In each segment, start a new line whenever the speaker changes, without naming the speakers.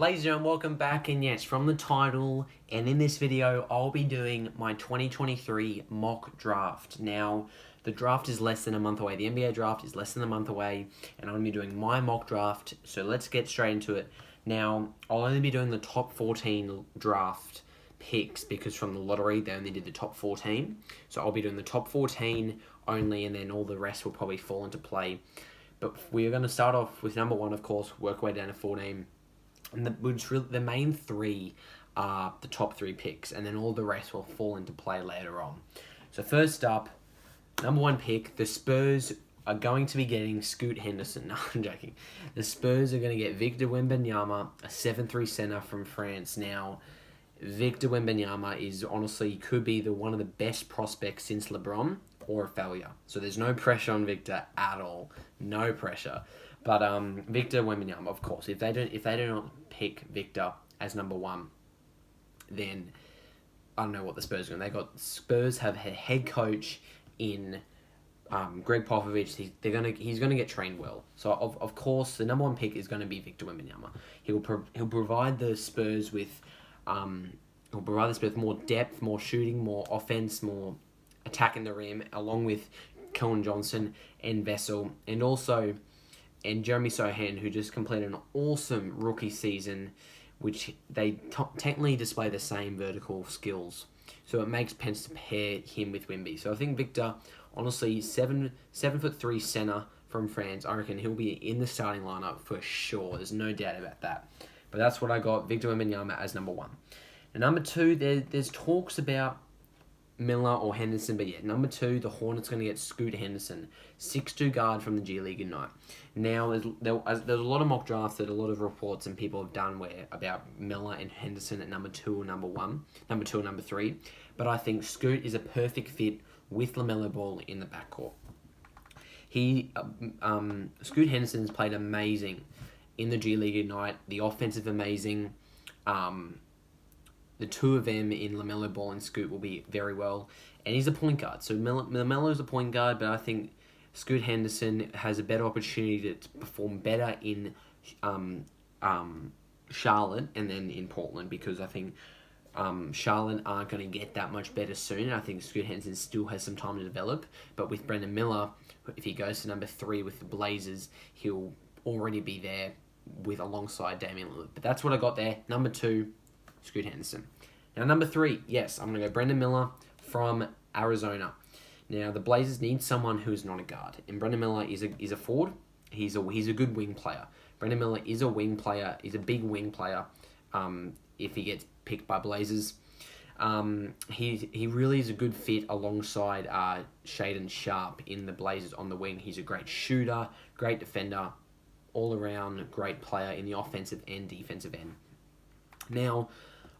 Ladies and gentlemen, welcome back, and yes, from the title, and in this video, I'll be doing my 2023 mock draft. Now, the draft is less than a month away. The NBA draft is less than a month away, and I'm going to be doing my mock draft, so let's get straight into it. Now, I'll only be doing the top 14 draft picks, because from the lottery, they only did the top 14. So I'll be doing the top 14 only, and then all the rest will probably fall into play. But we're going to start off with number 1, of course, work our way down to 14. And the main 3 are the top 3 picks, and then all the rest will fall into play later on. So first up, number 1 pick, the Spurs are going to be getting Scoot Henderson. No, I'm joking. The Spurs are going to get Victor Wembanyama, a 7'3" center from France. Now, Victor Wembanyama is honestly could be one of the best prospects since LeBron, or a failure. So there's no pressure on Victor at all. No pressure. But Victor Wembanyama, of course, if they do not pick Victor as number 1, then I don't know what the Spurs are going. Spurs have a head coach in Greg Popovich. He's gonna get trained well. So of course the number 1 pick is going to be Victor Wembanyama. He'll provide the Spurs with more depth, more shooting, more offense, more attacking the rim, along with Keldon Johnson and Vessel, and Jeremy Sohan, who just completed an awesome rookie season, which they technically display the same vertical skills. So it makes sense to pair him with Wemby. So I think Victor, honestly, 7'3" center from France, I reckon he'll be in the starting lineup for sure. There's no doubt about that. But that's what I got, Victor Wembanyama as number 1. And number 2, there's talks about Miller or Henderson, but yeah, number 2, the Hornets going to get Scoot Henderson, 6'2" guard from the G League Ignite. Now, there's a lot of mock drafts that a lot of reports and people have done about Miller and Henderson at number 2 or number 1, number 2 or number 3, but I think Scoot is a perfect fit with LaMelo Ball in the backcourt. Scoot Henderson has played amazing in the G League Ignite. The offensive amazing. The two of them in LaMelo Ball and Scoot will be very well. And he's a point guard. So LaMelo is a point guard, but I think Scoot Henderson has a better opportunity to perform better in Charlotte and then in Portland, because I think Charlotte aren't going to get that much better soon. I think Scoot Henderson still has some time to develop. But with Brandon Miller, if he goes to number 3 with the Blazers, he'll already be there alongside Damian Lillard. But that's what I got there. Number 2, Scoot Henderson. Now, number 3, yes, I'm going to go Brandon Miller from Arizona. Now, the Blazers need someone who's not a guard, and Brandon Miller is a forward. He's a good wing player. Brandon Miller is a wing player. He's a big wing player. If he gets picked by Blazers, he really is a good fit alongside Shaedon Sharpe in the Blazers on the wing. He's a great shooter, great defender, all around great player in the offensive and defensive end. Now,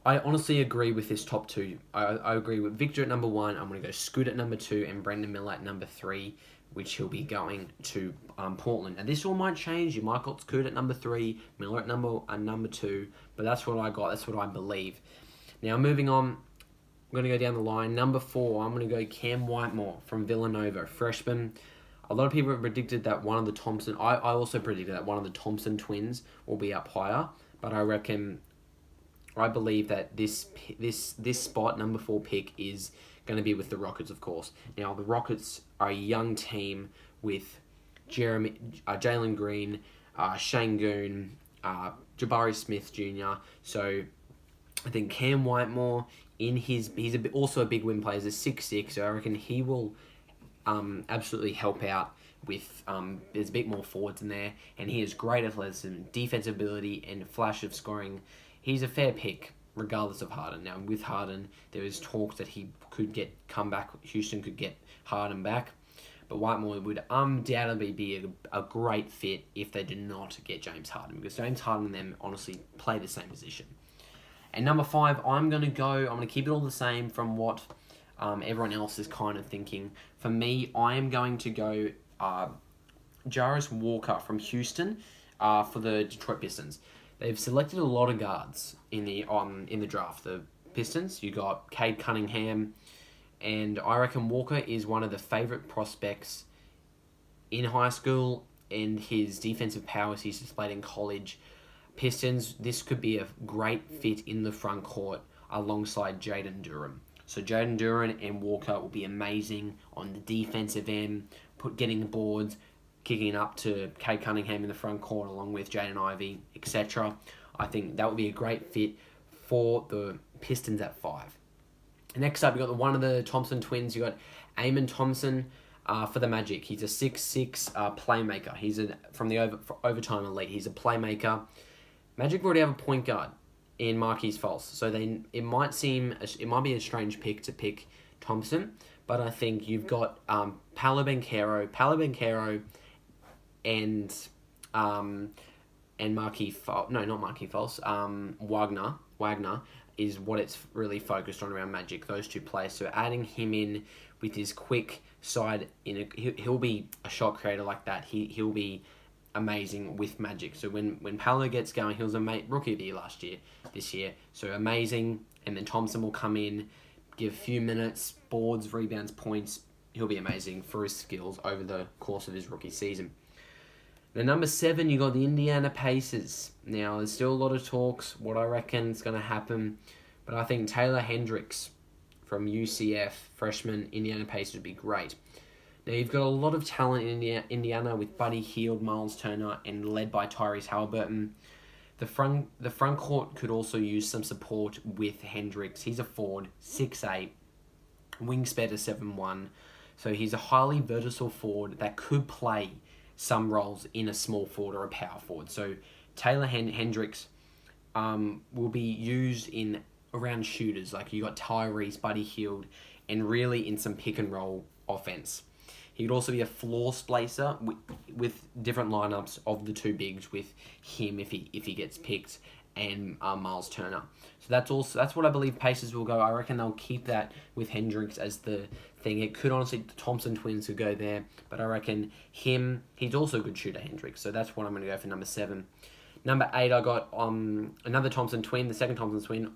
I honestly agree with this top 2. I agree with Victor at number 1. I'm going to go Scoot at number 2 and Brandon Miller at number 3, which he'll be going to Portland. And this all might change. You might got Scoot at number 3, Miller at number 2, but that's what I got. That's what I believe. Now, moving on, I'm going to go down the line. Number 4, I'm going to go Cam Whitemore from Villanova, freshman. A lot of people have predicted that one of the Thompson... I also predicted that one of the Thompson twins will be up higher, but I believe that this spot, number 4 pick, is going to be with the Rockets, of course. Now, the Rockets are a young team with Jalen Green, Şengün, Jabari Smith Jr. So I think Cam Whitemore, he's also a big win player. He's a 6'6", so I reckon he will absolutely help out with there's a bit more forwards in there, and he has great athleticism, defensive ability, and flash of scoring. He's a fair pick, regardless of Harden. Now, with Harden, there is talk that he could come back. Houston could get Harden back. But Whitemore would undoubtedly be a great fit if they did not get James Harden, because James Harden and them honestly play the same position. And number 5, I'm going to keep it all the same from what everyone else is kind of thinking. For me, I am going to go Jarvis Walker from Houston for the Detroit Pistons. They've selected a lot of guards in the draft. The Pistons, you got Cade Cunningham, and I reckon Walker is one of the favorite prospects in high school, and his defensive powers he's displayed in college Pistons, this could be a great fit in the front court alongside Jaden Durham. So Jaden Durham and Walker will be amazing on the defensive end, getting the boards, kicking it up to Cade Cunningham in the front court along with Jaden Ivey, etc. I think that would be a great fit for the Pistons at 5. Next up, you got one of the Thompson twins. You got Eamon Thompson for the Magic. He's a 6'6" playmaker. He's from the overtime elite. He's a playmaker. Magic already have a point guard in Marquise Fultz, so it might be a strange pick to pick Thompson, but I think you've got Paolo Banchero, and Marquise Fultz. No, not Marquise Fultz. Wagner is what it's really focused on around Magic. Those two players. So adding him in with his quick side, he'll be a shot creator like that. He'll be amazing with Magic. So when Paolo gets going, he was a rookie of the year this year. So amazing. And then Thompson will come in, give a few minutes, boards, rebounds, points. He'll be amazing for his skills over the course of his rookie season. Now, number 7, you got the Indiana Pacers. Now, there's still a lot of talks, what I reckon is going to happen. But I think Taylor Hendricks from UCF, freshman, Indiana Pacers would be great. Now, you've got a lot of talent in Indiana with Buddy Hield, Miles Turner, and led by Tyrese Halliburton. The front court could also use some support with Hendricks. He's a forward, 6'8", wingspan of 7'1". So he's a highly versatile forward that could play some roles in a small forward or a power forward. So Taylor Hendricks will be used in around shooters. Like you got Tyrese, Buddy Hield, and really in some pick and roll offense. He could also be a floor splacer with different lineups of the two bigs with him if he gets picked, and Miles Turner. So that's what I believe Pacers will go. I reckon they'll keep that with Hendricks as the thing. It could honestly, the Thompson twins could go there, but I reckon he's also a good shooter, Hendricks. So that's what I'm going to go for number 7. Number 8, I got another Thompson twin, the second Thompson twin,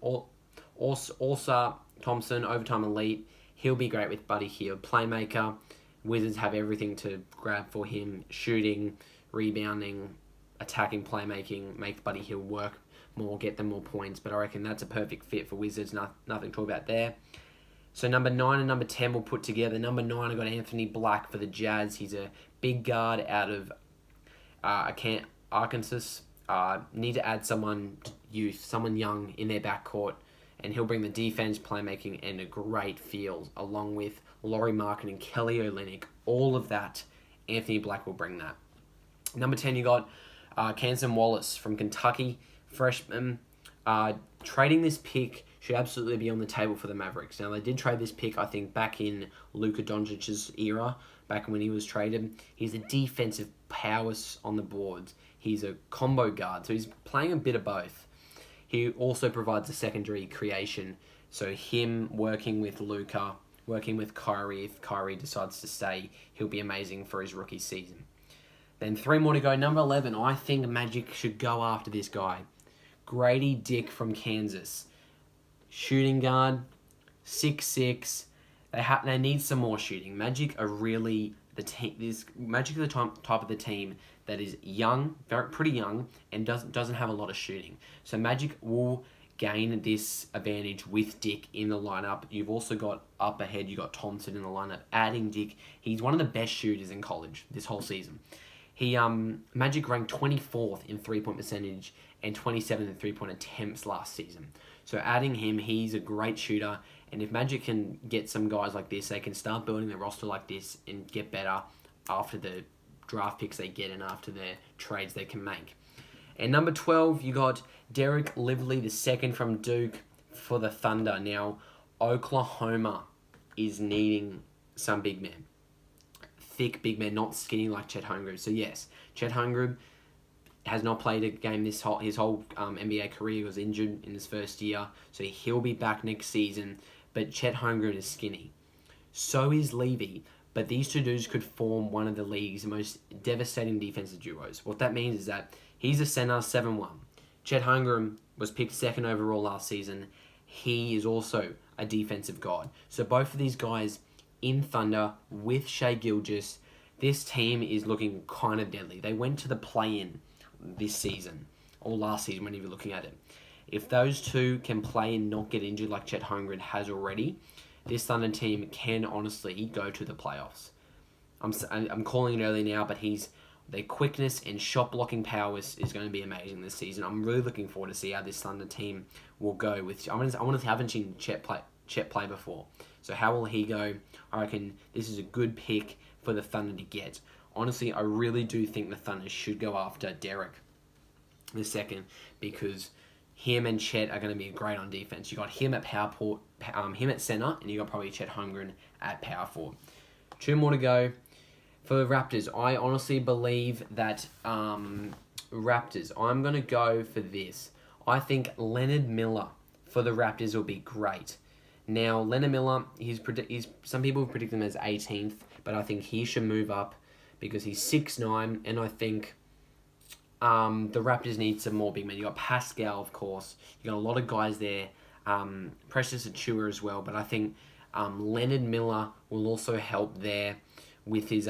also Thompson, overtime elite. He'll be great with Buddy Hield, playmaker. Wizards have everything to grab for him: shooting, rebounding, attacking, playmaking, make Buddy Hield work more, get them more points. But I reckon that's a perfect fit for Wizards. Nothing to talk about there. So number 9 and number 10 we'll put together. Number 9, I got Anthony Black for the Jazz. He's a big guard out of Arkansas. Need to add someone young in their backcourt, and he'll bring the defense, playmaking, and a great feel along with Laurie Markin and Kelly Olynyk. All of that, Anthony Black will bring that. Number 10, you got Canson Wallace from Kentucky, freshman. Trading this pick should absolutely be on the table for the Mavericks. Now, they did trade this pick, I think, back in Luka Doncic's era, back when he was traded. He's a defensive powers on the boards. He's a combo guard, so he's playing a bit of both. He also provides a secondary creation, so him working with Luka, working with Kyrie, if Kyrie decides to stay, he'll be amazing for his rookie season. Then 3 more to go. Number 11, I think Magic should go after this guy. Grady Dick from Kansas. Shooting guard, 6'6". They need some more shooting. Magic are really Magic are the type of the team that is young, pretty young, and doesn't have a lot of shooting. So Magic will gain this advantage with Dick in the lineup. You've also got up ahead, you got Thompson in the lineup. Adding Dick, he's one of the best shooters in college this whole season. Magic ranked 24th in 3-point percentage and 27th in 3-point attempts last season. So adding him, he's a great shooter. And if Magic can get some guys like this, they can start building their roster like this and get better after the draft picks they get and after their trades they can make. And number 12, you got Derek Lively, the second from Duke for the Thunder. Now, Oklahoma is needing some big men. Thick big men, not skinny like Chet Holmgren. So yes, Chet Holmgren has not played a game his whole NBA career. He was injured in his first year, so he'll be back next season. But Chet Holmgren is skinny. So is Levy. But these two dudes could form one of the league's most devastating defensive duos. What that means is that he's a center, 7'1". Chet Holmgren was picked 2nd overall last season. He is also a defensive guard. So both of these guys in Thunder with Shai Gilgeous, this team is looking kind of deadly. They went to the play-in this season or last season whenever you're looking at it. If those two can play and not get injured like Chet Holmgren has already, this Thunder team can honestly go to the playoffs. I'm calling it early now, but their quickness and shot blocking power is going to be amazing this season. I'm really looking forward to see how this Thunder team will go. I haven't seen Chet play before, so how will he go? I reckon this is a good pick for the Thunder to get. Honestly, I really do think the Thunder should go after Derek the second, because him and Chet are going to be great on defense. You got him at him at center, and you got probably Chet Holmgren at power forward. 2 more to go. For the Raptors, I honestly believe that Raptors, I'm going to go for this. I think Leonard Miller for the Raptors will be great. Now, Leonard Miller, some people predict him as 18th, but I think he should move up because he's 6'9", and I think the Raptors need some more big men. You got Pascal, of course. You got a lot of guys there. Precious Achiuwa as well, but I think Leonard Miller will also help there with his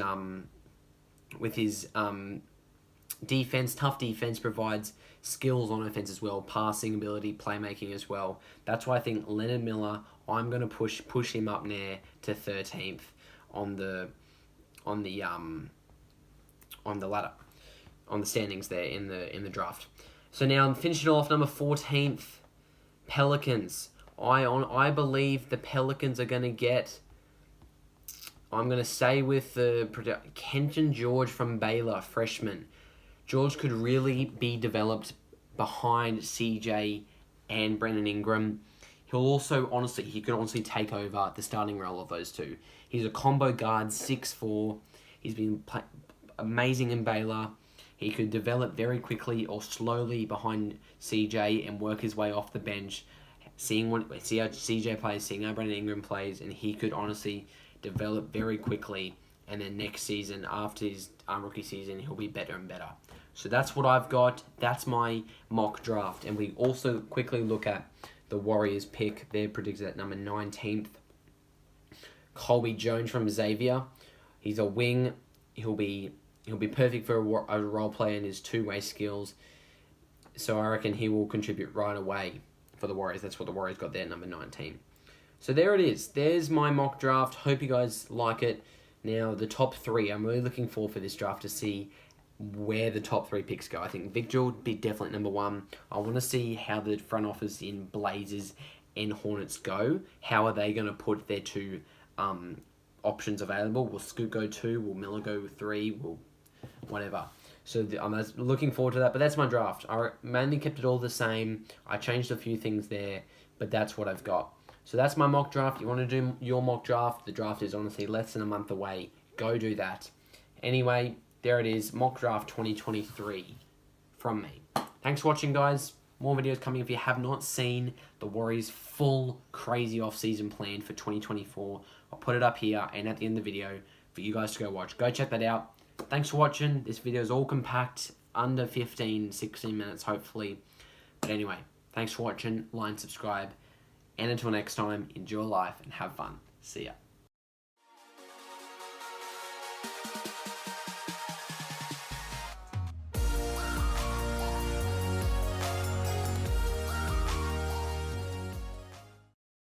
defense. Tough defense, provides skills on offense as well, passing ability, playmaking as well. That's why I think Leonard Miller, I'm gonna push him up there to 13th on the ladder, on the standings there in the draft. So now I'm finishing off number 14th, Pelicans. I believe the Pelicans are gonna get. I'm going to stay with Kenton George from Baylor, freshman. George could really be developed behind CJ and Brandon Ingram. He could honestly take over the starting role of those two. He's a combo guard, 6'4". He's been amazing in Baylor. He could develop very quickly or slowly behind CJ and work his way off the bench, see how CJ plays, seeing how Brandon Ingram plays, and he could honestly develop very quickly, and then next season, after his rookie season, he'll be better and better. So that's what I've got. That's my mock draft. And we also quickly look at the Warriors pick. They're predicted at number 19th. Colby Jones from Xavier. He's a wing. He'll be perfect for a role player in his two-way skills. So I reckon he will contribute right away for the Warriors. That's what the Warriors got there, number 19. So there it is. There's my mock draft. Hope you guys like it. Now, the top 3. I'm really looking forward for this draft to see where the top 3 picks go. I think Victor would be definitely number 1. I want to see how the front office in Blazers and Hornets go. How are they going to put their 2 options available? Will Scoot go 2? Will Miller go 3? Will whatever. So I'm looking forward to that. But that's my draft. I mainly kept it all the same. I changed a few things there, but that's what I've got. So that's my mock draft. You want to do your mock draft? The draft is honestly less than a month away. Go do that. Anyway, there it is. Mock draft 2023 from me. Thanks for watching, guys. More videos coming if you have not seen the Warriors' full crazy off-season plan for 2024. I'll put it up here and at the end of the video for you guys to go watch. Go check that out. Thanks for watching. This video is all compact, under 15, 16 minutes, hopefully. But anyway, thanks for watching. Like, subscribe. And until next time, enjoy life and have fun. See ya.